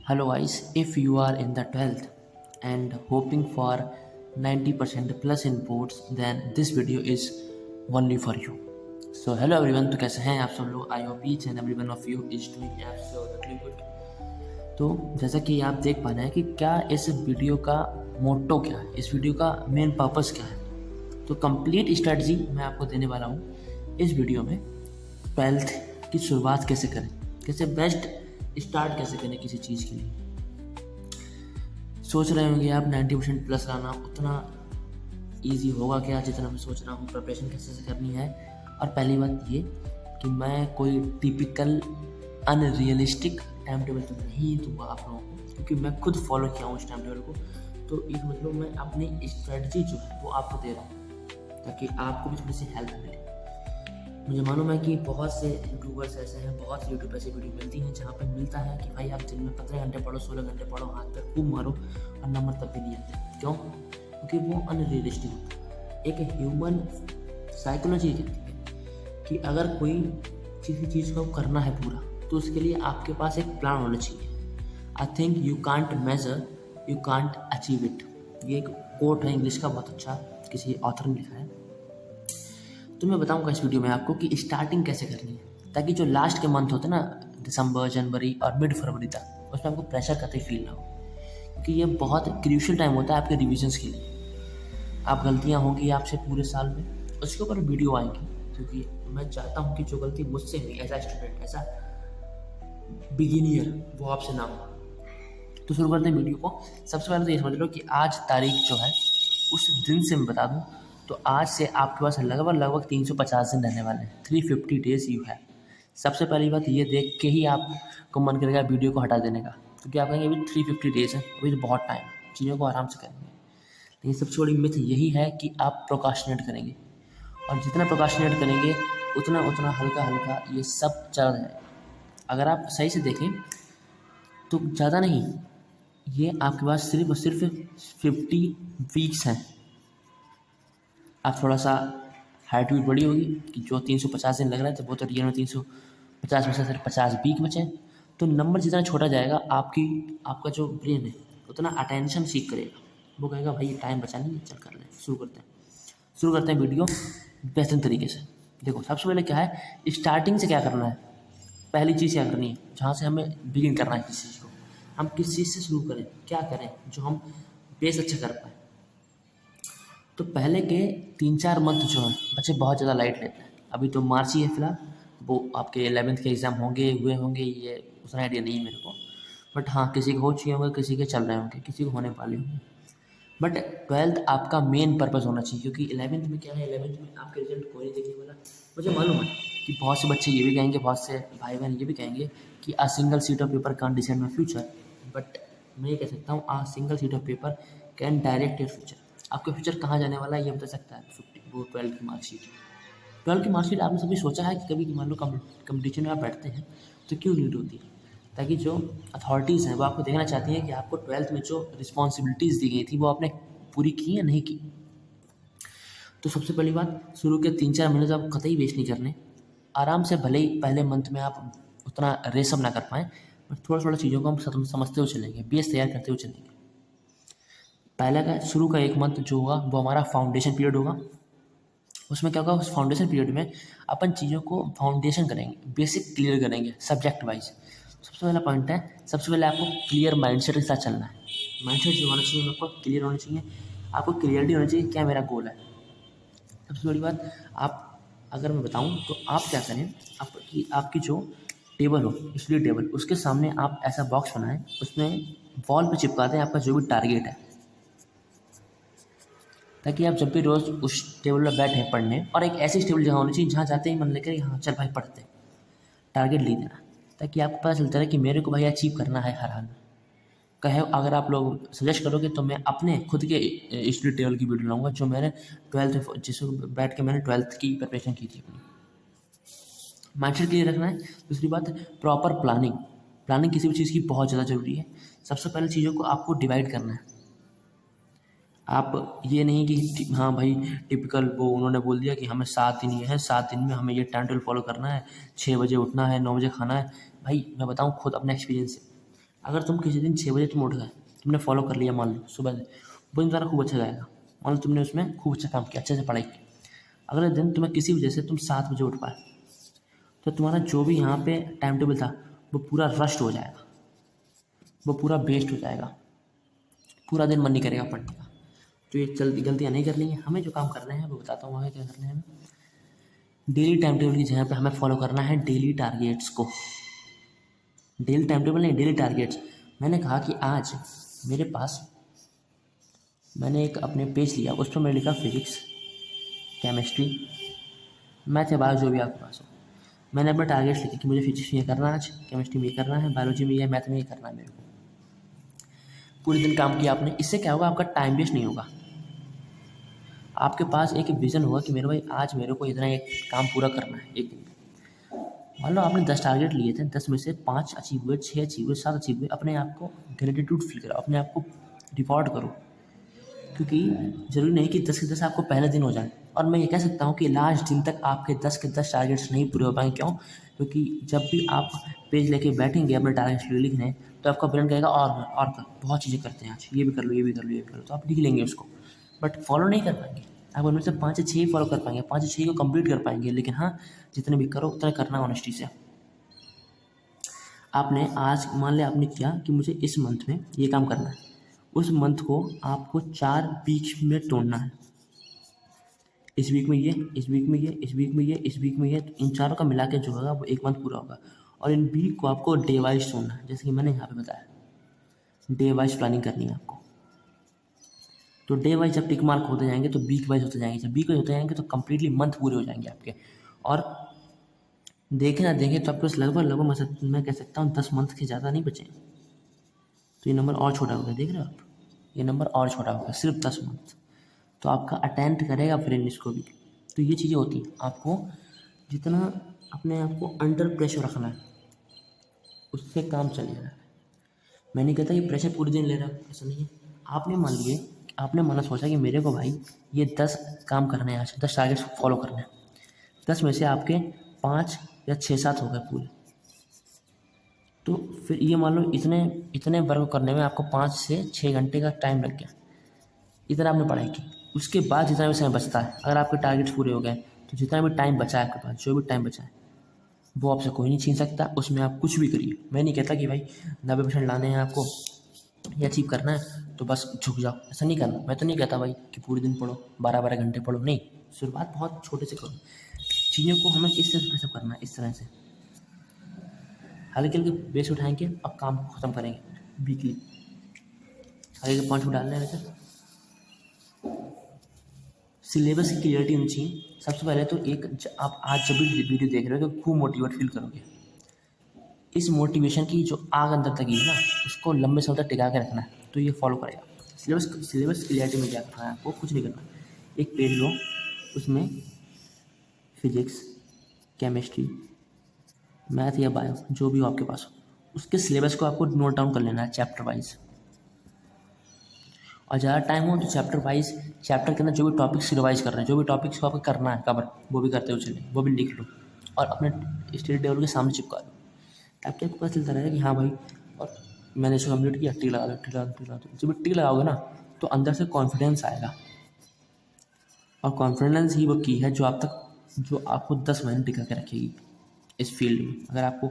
Hello guys, if you are in the 12th and hoping for 90% plus in boards, then this video is only for you. So hello everyone, तो कैसे हैं आप सब लोग? I hope each and every one of you is doing absolutely good. तो जैसा कि आप देख पा रहे हैं कि क्या इस वीडियो का मोटो क्या है, इस वीडियो का मेन पर्पस क्या है। तो कंप्लीट स्ट्रेटजी मैं आपको देने वाला हूँ इस वीडियो में। 12th की शुरुआत कैसे करें, कैसे बेस्ट स्टार्ट कैसे करें किसी चीज़ के लिए। सोच रहे होंगे आप 90% प्लस लाना उतना इजी होगा क्या जितना मैं सोच रहा हूँ, प्रिपरेशन कैसे से करनी है। और पहली बात ये कि मैं कोई टिपिकल अनरियलिस्टिक टाइम टेबल तो नहीं दूंगा आप लोगों को, क्योंकि मैं खुद फॉलो किया हूँ इस टाइम टेबल को। तो इस मतलब मैं अपनी स्ट्रेटजी जो है वो आपको दे रहा हूँ ताकि आपको भी थोड़ी सी हेल्प मिले। मुझे मालूम है कि बहुत से यूट्यूबर्स ऐसे हैं, बहुत से यूट्यूब ऐसी वीडियो मिलती हैं जहाँ पे मिलता है कि भाई आप दिन में 15 घंटे पढ़ो, 16 घंटे पढ़ो, हाथ पे खूब मारो और नंबर तब भी नहीं आते। क्यों? क्योंकि वो अनरियलिस्टिक होता है। एक ह्यूमन साइकोलॉजी कहती है कि अगर कोई किसी चीज़ को करना है पूरा, तो उसके लिए आपके पास एक प्लान होना चाहिए। I think you can't measure, you can't achieve it. ये एक कोट है इंग्लिश का, बहुत अच्छा, किसी ऑथर ने लिखा है। तो मैं बताऊंगा इस वीडियो में आपको कि स्टार्टिंग कैसे करनी है, ताकि जो लास्ट के मंथ होते हैं ना, दिसंबर, जनवरी और मिड फरवरी तक, उसमें आपको प्रेशर कतई फील ना हो, क्योंकि ये बहुत क्रूशियल टाइम होता है आपके रिविजन्स के लिए। आप गलतियाँ होंगी आपसे पूरे साल में, उसके ऊपर वीडियो आएंगी, क्योंकि मैं चाहता हूँ कि जो गलती मुझसे हुई as a student, as a beginner, वो आपसे ना हो। तो शुरू करते हैं वीडियो को। सबसे पहले तो ये समझ लो कि आज तारीख जो है उस दिन से मैं बता दूं तो आज से आपके पास लगभग 350 दिन रहने वाले हैं। 350 डेज यू है। सबसे पहली बात ये देख के ही आपको मन करेगा वीडियो को हटा देने का, क्योंकि आप कहेंगे अभी 350 डेज है, अभी तो बहुत टाइम, चीज़ों को आराम से करेंगे। लेकिन सबसे बड़ी मिथ यही है कि आप प्रोकास्टिनेट करेंगे, और जितना प्रोकास्टिनेट करेंगे उतना उतना हल्का हल्का ये सब चल जाएगा। अगर आप सही से देखें तो ज़्यादा नहीं, ये आपके पास सिर्फ और सिर्फ 50 वीक्स हैं। आप थोड़ा सा हाइट भी बड़ी होगी कि जो 350 दिन लग रहा है, तो वो तो रियल में 350 में से सिर्फ 50 वीक बचे। तो नंबर जितना छोटा जाएगा, आपका जो ब्रेन है उतना अटेंशन सीख करेगा। वो कहेगा भाई टाइम बचा नहीं, चल कर लें, शुरू करते हैं वीडियो बेहतरीन तरीके से। देखो सबसे पहले क्या है, स्टार्टिंग से क्या करना है। पहली चीज़ क्या करनी है, जहाँ से हमें बिगिन करना है किसी चीज़ को, हम किस चीज़ से शुरू करें, क्या करें जो हम बेस अच्छा कर पाएँ। तो पहले के 3-4 मंथ जो हैं बच्चे बहुत ज़्यादा लाइट लेते हैं। अभी तो मार्च ही है फिलहाल, वो आपके 11th के एग्ज़ाम हुए होंगे, ये उतना आइडिया नहीं है मेरे को। बट हाँ, किसी के हो चुके होंगे, किसी के चल रहे होंगे, किसी को होने वाले होंगे। बट 12th आपका मेन पर्पस होना चाहिए, क्योंकि 11th में क्या है, 11th में आपके रिजल्ट कोई नहीं देखने वाला। मुझे मालूम है कि बहुत से बच्चे ये भी कहेंगे, बहुत से भाई बहन ये भी कहेंगे कि a single seat of paper can't decide my future. But मैं ये कह सकता हूँ, a single seat of paper can direct your future. आपका फ्यूचर कहाँ जाने वाला है ये बता सकता है वो 12th की मार्कशीट। 12th की मार्कशीट आपने सभी सोचा है कि कभी मान लो कंपटीशन में आप बैठते हैं तो क्यों नीड होती है, ताकि जो अथॉरिटीज़ हैं वो आपको देखना चाहती हैं कि आपको 12th में जो रिस्पॉन्सिबिलिटीज़ दी गई थी वो आपने पूरी की या नहीं की। तो सबसे पहली बात, शुरू के 3-4 महीने तो आप कतई वेस्ट नहीं करने। आराम से, भले ही पहले मंथ में आप उतना रेसअप ना कर पाएँ, बट थोड़ा थोड़ा चीज़ों को हम समझते हुए चलेंगे, बेस तैयार करते हुए चलेंगे। पहला का शुरू का 1 मंथ जो होगा वो हमारा फाउंडेशन पीरियड होगा। उसमें क्या होगा, उस फाउंडेशन पीरियड में अपन चीज़ों को फाउंडेशन करेंगे, बेसिक क्लियर करेंगे सब्जेक्ट वाइज। सबसे पहला पॉइंट है, सबसे पहले आपको क्लियर माइंडसेट के साथ चलना है। माइंडसेट जो होना चाहिए आपको क्लियर होना चाहिए, आपको क्लियरिटी होनी चाहिए क्या मेरा गोल है। सबसे बड़ी बात, आप अगर मैं बताऊं तो आप क्या करें, आपकी जो टेबल हो, स्टडी टेबल, उसके सामने आप ऐसा बॉक्स बनाएं, उसमें वॉल पे चिपका दें आपका जो भी टारगेट है, ताकि आप जब भी रोज़ उस टेबल पर बैठे पढ़ने, और एक ऐसी स्टेबल जगह होनी चाहिए जहाँ जाते ही मन लेकर हाँ चल भाई पढ़ते, टारगेट ले देना, ताकि आपको पता चलता रहे कि मेरे को भाई अचीव करना है हर हाल में। कहे अगर आप लोग सजेस्ट करोगे तो मैं अपने खुद के स्टडी टेबल की वीडियो लाऊंगा, जो मैंने 12th जिसमें बैठ के मैंने 12th की प्रिपरेशन की थी अपनी। माइंडसेट क्लियर रखना है। दूसरी बात, प्रॉपर प्लानिंग किसी भी चीज़ की बहुत ज़्यादा ज़रूरी है। सबसे पहले चीज़ों को आपको डिवाइड करना है। आप ये नहीं कि हाँ भाई टिपिकल वो उन्होंने बोल दिया कि हमें 7 दिन ये है, 7 दिन में हमें ये टाइम टेबल फॉलो करना है, 6 बजे उठना है, 9 बजे खाना है। भाई मैं बताऊँ खुद अपने एक्सपीरियंस से, अगर तुम किसी दिन 6 बजे तुम उठ गए, तुमने फॉलो कर लिया मान लो सुबह से, वो दिन तुम्हारा खूब अच्छा जाएगा। मान लो तुमने उसमें खूब अच्छा काम किया, अच्छे से पढ़ाई की, अगले दिन तुम्हें किसी वजह से तुम 7 बजे उठ पाए, तो तुम्हारा जो भी यहाँ पे टाइम टेबल था वो पूरा रस्ट हो जाएगा, वो पूरा वेस्ट हो जाएगा, पूरा दिन मन नहीं करेगा पढ़ने का। तो ये जल्दी गलतियाँ नहीं करनी है हमें। जो काम करने हैं वो बताता हूँ हमें क्या करना है। हमें डेली टाइम टेबल की जगह पे हमें फॉलो करना है डेली टारगेट्स को। डेली टाइम टेबल नहीं, डेली टारगेट्स। मैंने कहा कि आज मेरे पास, मैंने एक अपने पेज लिया, उस पर मैंने लिखा फिजिक्स, केमिस्ट्री, मैथ या बायो, जो भी आपके पास हो। मैंने अपने टारगेट्स लिखे कि मुझे फिजिक्स में ये करना है, आज केमिस्ट्री में ये करना है, बायोलॉजी में ये, मैथ में ये करना है मेरे को। पूरे दिन काम किया आपने, इससे क्या होगा, आपका टाइम वेस्ट नहीं होगा। आपके पास एक विज़न होगा कि मेरे भाई आज मेरे को इतना एक काम पूरा करना है एक दिन में। मान लो आपने 10 टारगेट लिए थे, 10 में से 5 अचीव हुए, 6 अचीव हुए, 7 अचीव हुए, अपने आप को ग्रेटिट्यूड फील करो, अपने आप को रिवॉर्ड करो। क्योंकि ज़रूरी नहीं कि 10 के 10 आपको पहले दिन हो जाए। और मैं ये कह सकता हूँ कि लास्ट दिन तक आपके 10 के 10 टारगेट्स नहीं पूरे हो पाएंगे। क्यों? क्योंकि जब भी आप पेज लेके बैठेंगे अपने टारगेट्स लिखने, तो आपका ब्रेन कहेगा और कर, बहुत चीज़ें करते हैं आज, ये भी कर लो, ये भी कर लो, ये भी कर लो, तो आप लिख लेंगे उसको, बट फॉलो नहीं कर पाएंगे। आप उनमें से 5 या 6 ही फॉलो कर पाएंगे, 5 या 6 को कंप्लीट कर पाएंगे। लेकिन हाँ, जितने भी करो उतना करना ऑनेस्टी से। आपने आज मान लिया आपने किया कि मुझे इस मंथ में ये काम करना है, उस मंथ को आपको 4 वीक में तोड़ना है। इस वीक में ये, इस वीक में ये, इस वीक में ये, इस वीक में ये, तो इन चारों का मिला के जो होगा वो एक मंथ पूरा होगा। और इन वीक को आपको डे वाइज तोड़ना है, जैसे कि मैंने यहाँ पे बताया, डे वाइज प्लानिंग करनी है आपको। तो डे वाइज जब टिक मार्क होते जाएंगे तो वीक वाइज होते जाएंगे, जब वीक वाइज होते जाएंगे तो कंप्लीटली मंथ पूरे हो जाएंगे आपके। और देखें ना देखें तो आपके पास लगभग मैं कह सकता हूँ 10 मंथ के ज़्यादा नहीं बचे। तो ये नंबर और छोटा हो गया, देख रहे हो आप, ये नंबर और छोटा हो गया, सिर्फ 10 मंथ। तो आपका अटेम्प्ट करेगा फ्रेंड इसको भी। तो ये चीज़ें होती हैं, आपको जितना अपने आप को अंडर प्रेशर रखना है उससे काम चलेगा। मैं नहीं कहता कि प्रेशर पूरे दिन ले रहा, ऐसा नहीं है। आपने मान लिए, आपने माना सोचा कि मेरे को भाई ये 10 काम करने हैं, आज 10 टारगेट्स फॉलो करने हैं, 10 में से आपके 5 या 6-7 हो गए पूरे। तो फिर ये मान लो इतने वर्क करने में आपको 5 से 6 घंटे का टाइम लग गया, इतना आपने पढ़ाई की। उसके बाद जितना भी समय बचता है, अगर आपके टारगेट्स पूरे हो गए, तो जितना भी टाइम बचा है आपके पास, जो भी टाइम बचा है वो आपसे कोई नहीं छीन सकता। उसमें आप कुछ भी करिए। मैं नहीं कहता कि भाई 90% लाने हैं आपको या अचीव करना है तो बस झुक जाओ, ऐसा नहीं करना। मैं तो नहीं कहता भाई कि पूरे दिन पढ़ो, 12-12 घंटे पढ़ो, नहीं। शुरुआत बहुत छोटे से करो, चीज़ों को हमें इस तरह से करना है, इस तरह से हल्के हल्के बेस उठाएंगे और काम को ख़त्म करेंगे वीकली। आगे के 5 को डालना है वैसे। सिलेबस की क्लियरिटी होनी चाहिए। सबसे पहले तो आप आज जब भी वीडियो देख रहे हो तो खूब मोटिवेट फील करोगे। इस मोटिवेशन की जो आग अंदर तक है ना, उसको लंबे समय तक टिका के रखना है, तो ये फॉलो करेगा। सिलेबस क्लियरिटी में क्या करना है आपको, कुछ नहीं करना। एक पेज लो, उसमें फिजिक्स, केमिस्ट्री, मैथ या बायो, जो भी हो आपके पास, उसके सिलेबस को आपको नोट डाउन कर लेना है चैप्टर वाइज। और ज़्यादा टाइम हो तो चैप्टर वाइज, चैप्टर के अंदर जो भी टॉपिक्स रिवाइज कर रहे हैं, जो भी टॉपिक्स को आपको करना है कवर, वो भी करते हुए चले, वो भी लिख लो और अपने स्टडी टेबल के सामने चिपका लो, ताकि आपको पता चलता रहेगा कि हाँ भाई, और मैंने इसको कंप्लीट किया, टिक लगा दो, टिक लगा दो, टिक लगा दो। जब टिक लगाओगे ना तो अंदर से कॉन्फिडेंस आएगा, और कॉन्फिडेंस ही वो की है जो आपको 10 महीने टिका के रखेगी इस फील्ड में। अगर आपको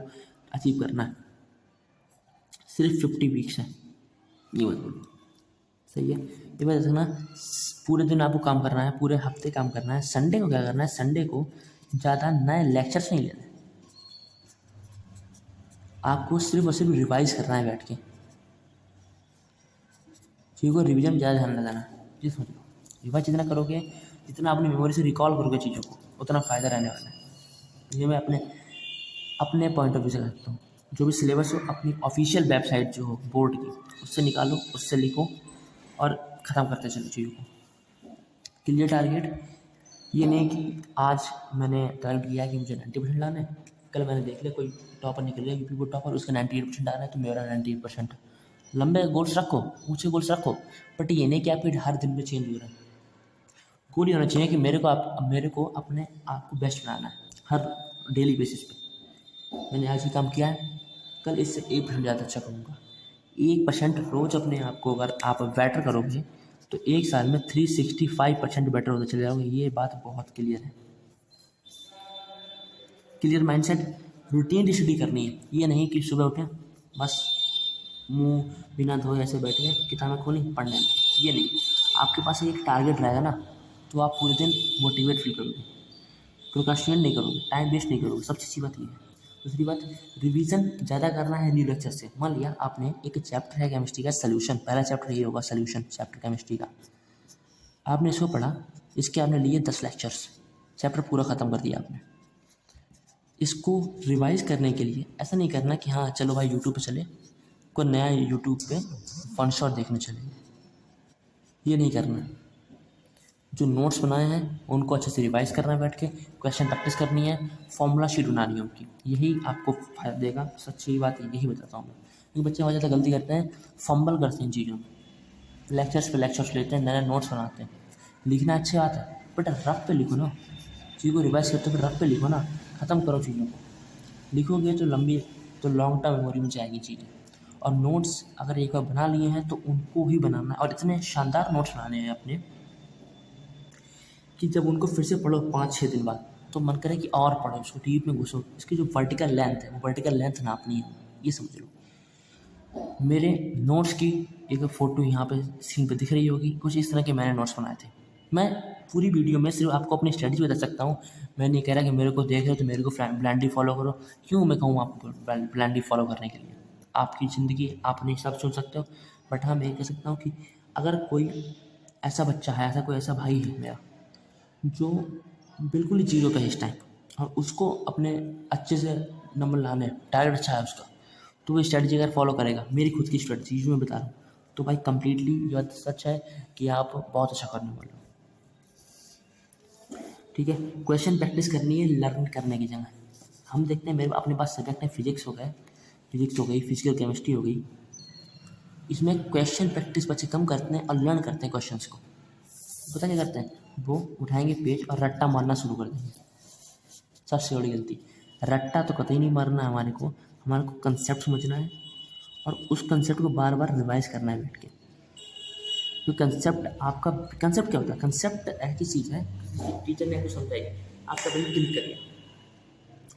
अचीव करना है, सिर्फ 50 वीक्स है, ये मत बोलो, सही है। ये बात देखना, पूरे दिन आपको काम करना है, पूरे हफ्ते काम करना है। संडे को क्या करना है, संडे को ज़्यादा नए लेक्चर्स नहीं लेने, आपको सिर्फ और सिर्फ रिवाइज करना है बैठ के। चीज़ों को रिवीजन में ज़्यादा ध्यान लगाना है। जी समझ लो, रिवाइज जितना करोगे, जितना अपनी मेमोरी से रिकॉल करोगे चीज़ों को, उतना फ़ायदा रहने वाला है। ये मैं अपने पॉइंट ऑफ व्यू से कहता हूँ। जो भी सिलेबस हो, अपनी ऑफिशियल वेबसाइट जो हो बोर्ड की, उससे निकालो, उससे लिखो और ख़त्म करते चलो चीज़ों को। क्लियर टारगेट, ये नहीं कि आज मैंने टारगेट किया कि मुझे 90% लाना है, कल मैंने देख लिया कोई टॉपर निकल गया, यूपी बोर्ड टॉपर, उसका 98% आना है तो मेरा 98%। लंबे गोल्स रखो, ऊँचे गोल्स रखो, बट ये नहीं कि आपके हर दिन में चेंज हो रहा है। गोल ये होना चाहिए कि मेरे को अपने आप को बेस्ट बनाना है हर डेली बेसिस पे। मैंने आज ये काम किया है, कल इससे 1% ज़्यादा अच्छा करूँगा। 1% रोज़ अपने आप को अगर आप बेटर करोगे तो एक साल में 365% बेटर होते चले जाओगे। ये बात बहुत क्लियर है। क्लियर माइंडसेट, रूटीन स्टडी करनी है। ये नहीं कि सुबह उठे बस मुंह बिना धोए ऐसे बैठ गए, किताबें खोली पढ़ने में, ये नहीं। आपके पास एक टारगेट रहेगा ना, तो आप पूरे दिन मोटिवेट फील करोगे, प्रोक्रास्टिनेट नहीं करोगे, टाइम वेस्ट नहीं करोगे। सबसे अच्छी बात ये है। दूसरी बात, रिवीजन ज़्यादा करना है न्यू लेक्चर से। मान लिया आपने एक चैप्टर है केमिस्ट्री का सोल्यूशन, पहला चैप्टर ये होगा सोल्यूशन चैप्टर केमिस्ट्री का, आपने इसको पढ़ा, इसके आपने लिए 10 लेक्चर्स, चैप्टर पूरा ख़त्म कर दिया आपने। इसको रिवाइज करने के लिए ऐसा नहीं करना कि हाँ चलो भाई यूट्यूब पे चले, कोई नया यूट्यूब पे फन शॉट देखने चले, ये नहीं करना। जो नोट्स बनाए हैं उनको अच्छे से रिवाइज करना है, बैठ के क्वेश्चन प्रैक्टिस करनी है, फॉर्मूला शीट बनानी है उनकी, यही आपको फायदा देगा। सच्ची बात यही बताता हूँ मैं। क्योंकि बच्चे बहुत ज़्यादा गलती करते हैं, फंबल करते हैं इन चीज़ों में, लेक्चर्स पे लेक्चर्स लेते हैं, नए नोट्स बनाते हैं। लिखना अच्छी बात है बट रफ पे लिखो ना, चीज़ को रिवाइज करते हुए रफ पे लिखो ना, ख़त्म करो चीज़ों को। लिखोगे तो लंबी, तो लॉन्ग टर्म मेमोरी में जाएगी चीज़ें। और नोट्स अगर एक बार बना लिए हैं तो उनको ही बनाना है, और इतने शानदार नोट्स बनाने हैं अपने कि जब उनको फिर से पढ़ो 5-6 दिन बाद तो मन करे कि और पढ़ो, उसको डीप में घुसो। इसकी जो वर्टिकल लेंथ है वो वर्टिकल लेंथ नापनी है, ये समझ लो। मेरे नोट्स की एक फ़ोटो यहाँ पे स्क्रीन पे दिख रही होगी, कुछ इस तरह के मैंने नोट्स बनाए थे। मैं पूरी वीडियो में सिर्फ आपको अपनी स्ट्रेटजी बता सकता हूँ। मैं नहीं कह रहा कि मेरे को देख रहे हो तो मेरे को ब्लाइंडली फॉलो करो। क्यों मैं कहूँ आपको ब्लाइंडली फॉलो करने के लिए? आपकी ज़िंदगी, आप अपने हिसाब से चुन सकते हो। बट हाँ, मैं कह सकता हूँ कि अगर कोई ऐसा बच्चा है, ऐसा कोई ऐसा भाई है मेरा जो बिल्कुल ही जीरो पे है इस टाइम, और उसको अपने अच्छे से नंबर लाने, टारगेट अच्छा है उसका, तो वो स्ट्रेटजी अगर फॉलो करेगा, मेरी खुद की स्ट्रेटजी जो मैं बता रहा हूँ, तो भाई कंप्लीटली ये बात सच है कि आप बहुत अच्छा करने वाले हो। ठीक है, क्वेश्चन प्रैक्टिस करनी है लर्न करने की जगह। हम देखते हैं, मेरे अपने पास सब्जेक्ट है फिजिक्स हो गई, फिजिकल केमिस्ट्री हो गई, इसमें क्वेश्चन प्रैक्टिस बच्चे कम करते हैं और लर्न करते हैं क्वेश्चंस को। पता क्या करते हैं, वो उठाएंगे पेज और रट्टा मारना शुरू कर देंगे। सबसे बड़ी गलती, रट्टा तो कतई नहीं मारना है हमारे को कंसेप्ट समझना है और उस कंसेप्ट को बार बार रिवाइज करना है बैठ के। तो कंसेप्ट आपका, कंसेप्ट क्या होता है? कंसेप्ट ऐसी चीज़ है, टीचर ने आपको समझाई, आपका बिल्कुल क्लिक कर दिया,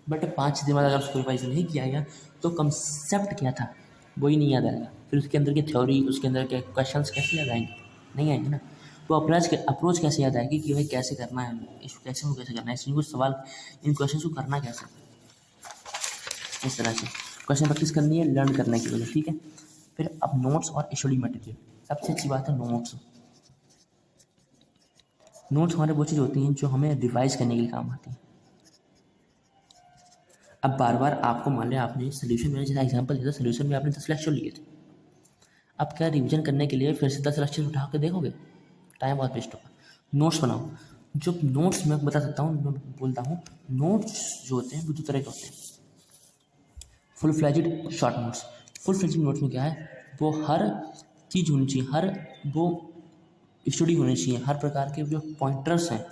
बट 5 दिन बाद अगर उसको रिवाइज नहीं किया गया तो कंसेप्ट क्या था वही नहीं याद आएगा। फिर उसके अंदर की थ्योरी, उसके अंदर के क्वेश्चंस कैसे याद आएंगे? नहीं आएंगे ना। तो अप्रोच कैसे याद आएगी कि भाई कैसे करना है, इसको कैसे करना है, इसको सवाल, इन क्वेश्चन को करना कैसे, इस तरह से क्वेश्चन प्रैक्टिस करनी है लर्न करने की वजह। ठीक है, फिर अब नोट्स और स्टडी मटेरियल। सबसे अच्छी बात है नोट्स। नोट्स हमारे वो चीज़ होती हैं जो हमें रिवाइज करने के लिए काम आती हैं। अब बार बार आपको मान लिया आपने सोल्यूशन, मैंने जैसा एग्जांपल दिया था, सोल्यूशन में आपने 10 लेक्चर लिए थे। अब क्या रिवीजन करने के लिए फिर से 10 लेक्चर उठा के देखोगे? टाइम बहुत वेस्ट होगा। नोट्स बनाओ। जो नोट्स मैं बता सकता हूँ, मैं बोलता हूँ, नोट्स जो होते हैं वो 2 तरह के होते हैं, full fledged, short notes. Full fledged notes में क्या है, वो हर चीज़ होनी चाहिए, हर वो स्टडी होनी चाहिए, हर प्रकार के जो पॉइंटर्स हैं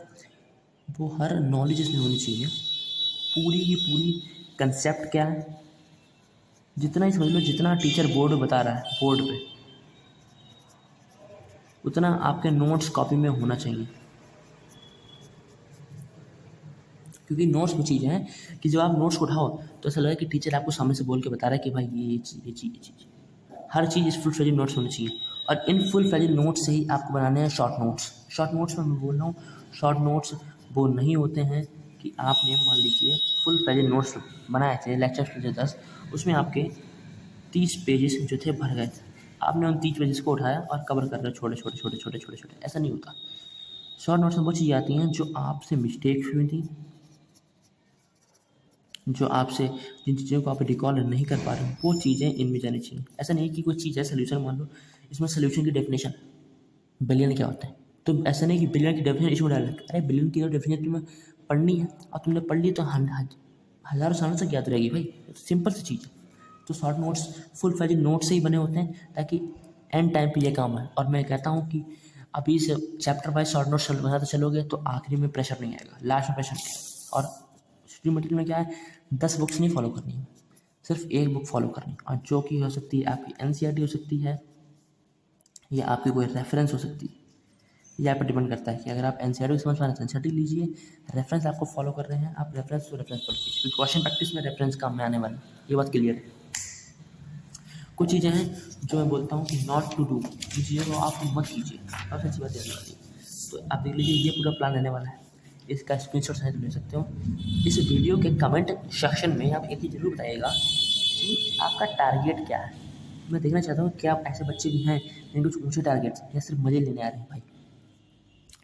वो हर नॉलेज इसमें होनी चाहिए। पूरी की पूरी कंसेप्ट क्या है, जितना ही समझ लो, जितना टीचर बोर्ड बता रहा है बोर्ड पे, उतना आपके नोट्स कॉपी में होना चाहिए। क्योंकि नोट्स वो चीज़ है कि जब आप नोट्स को उठाओ तो ऐसा लगे कि टीचर आपको सामने से बोल के बता रहा है कि भाई ये चीज़। हर चीज़ इस फुल फ्लेजेड नोट्स होनी चाहिए, और इन फुल फ्लेजेड नोट्स से ही आपको बनाने हैं शॉर्ट नोट्स। शॉर्ट नोट्स में मैं बोल रहा हूँ, शॉर्ट नोट्स वो नहीं होते हैं कि आपने मान लीजिए फुल फ्लेजेड नोट्स बनाए थे, लेक्चर थे 10, उसमें आपके 30 पेजेस जो थे भर गए थे, आपने उन 30 पेजेस को उठाया और कवर कर रहे छोटे, ऐसा नहीं होता। शॉर्ट नोट्स में वो चीज़ें आती हैं जो आपसे मिस्टेक्स हुई थी, जो आपसे, जिन चीज़ों को आप रिकॉल नहीं कर पा रहे हो, वो चीज़ें इनमें जानी चाहिए। ऐसा नहीं कि कोई चीज़ है सोल्यूशन, मान लो इसमें सोल्यूशन की डेफिनेशन, बिलियन क्या होता है, तो ऐसा नहीं कि बिलियन की डेफिनेशन इसमें डाल रखी, अरे बिलियन की डेफिनेशन तुम्हें पढ़नी है और तुमने पढ़ ली तो हज़ारों सालों तक याद रहेगी भाई, सिंपल सी चीज़ है। तो short notes full fledged note से ही बने होते हैं ताकि एंड टाइम पे ये काम है। और मैं कहता हूँ कि अभी से चैप्टर वाइज शॉर्ट नोट्स बनाते चलोगे तो आखिरी में प्रेशर नहीं आएगा, लास्ट में प्रेशर नहीं। और स्टडी मटेरियल में क्या है, 10 बुक्स नहीं फॉलो करनी है, सिर्फ एक बुक फॉलो करनी, और जो कि हो सकती है आपकी एनसीईआरटी हो सकती है या आपकी कोई रेफरेंस हो सकती है। ये आप पर डिपेंड करता है कि अगर आप एनसीईआरटी को समझ पा रहे हैं एनसीईआरटी लीजिए, रेफरेंस आपको फॉलो कर रहे हैं आप रेफरेंस फॉलो कीजिए, क्योंकि क्वेश्चन प्रैक्टिस में रेफरेंस काम में आने वाला है, ये बात क्लियर है। कुछ चीज़ें हैं जो मैं बोलता हूँ कि नॉट टू डू, इन चीज़ों को आप मत कीजिए, और अच्छी बात याद रखिए। तो आप देख लीजिए ये पूरा प्लान रहने वाला है, इसका स्क्रीनशॉट सहित ले सकते हो। इस वीडियो के कमेंट सेक्शन में आप एक ही जरूर बताइएगा कि आपका टारगेट क्या है। मैं देखना चाहता हूँ कि आप ऐसे बच्चे भी हैं जिनके कुछ ऊँचे टारगेट्स या सिर्फ मज़े लेने आ रहे हैं। भाई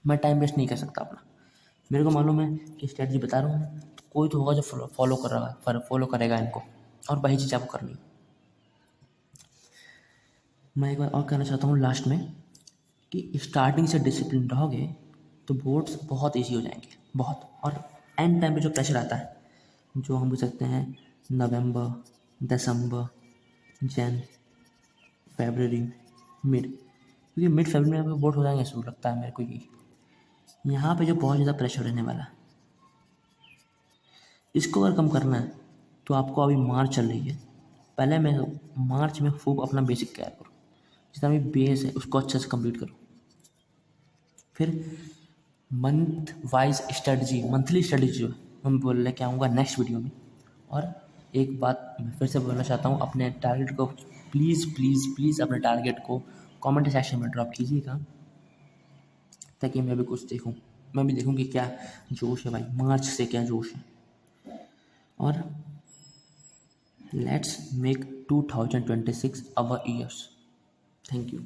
मैं टाइम वेस्ट नहीं कर सकता अपना, मेरे को मालूम है कि स्ट्रैटेजी बता रहा हूँ तो कोई तो होगा जो फॉलो कर रहा है, फॉलो करेगा इनको, और वही चीज़ आपको करनी है। मैं एक बार और कहना चाहता हूँ लास्ट में कि स्टार्टिंग से डिसिप्लिन रहोगे तो बोर्ड्स बहुत ईजी हो जाएंगे, बहुत। और एंड टाइम पे जो प्रेशर आता है, जो हम बोल सकते हैं नवंबर, दिसंबर, जन, फरवरी, मिड, क्योंकि मिड फरवरी में आपके बोर्ड हो जाएंगे शुरू, लगता है मेरे को ये। यहाँ पे जो बहुत ज़्यादा प्रेशर रहने वाला है, इसको अगर कम करना है तो आपको अभी मार्च चल रही है, पहले मैं मार्च में खूब अपना बेसिक तैयार करो, जितना भी बेस है उसको अच्छे से कंप्लीट करो। फिर month wise strategy, monthly strategy जो है मैं बोल लेके आऊँगा नेक्स्ट वीडियो में। और एक बात मैं फिर से बोलना चाहता हूँ, अपने टारगेट को प्लीज़ प्लीज़ प्लीज़ अपने टारगेट को कमेंट सेक्शन में ड्रॉप कीजिएगा, ताकि मैं भी कुछ देखूँ, मैं भी देखूँ कि क्या जोश है भाई, मार्च से क्या जोश है। और let's make 2026 our years. Thank you.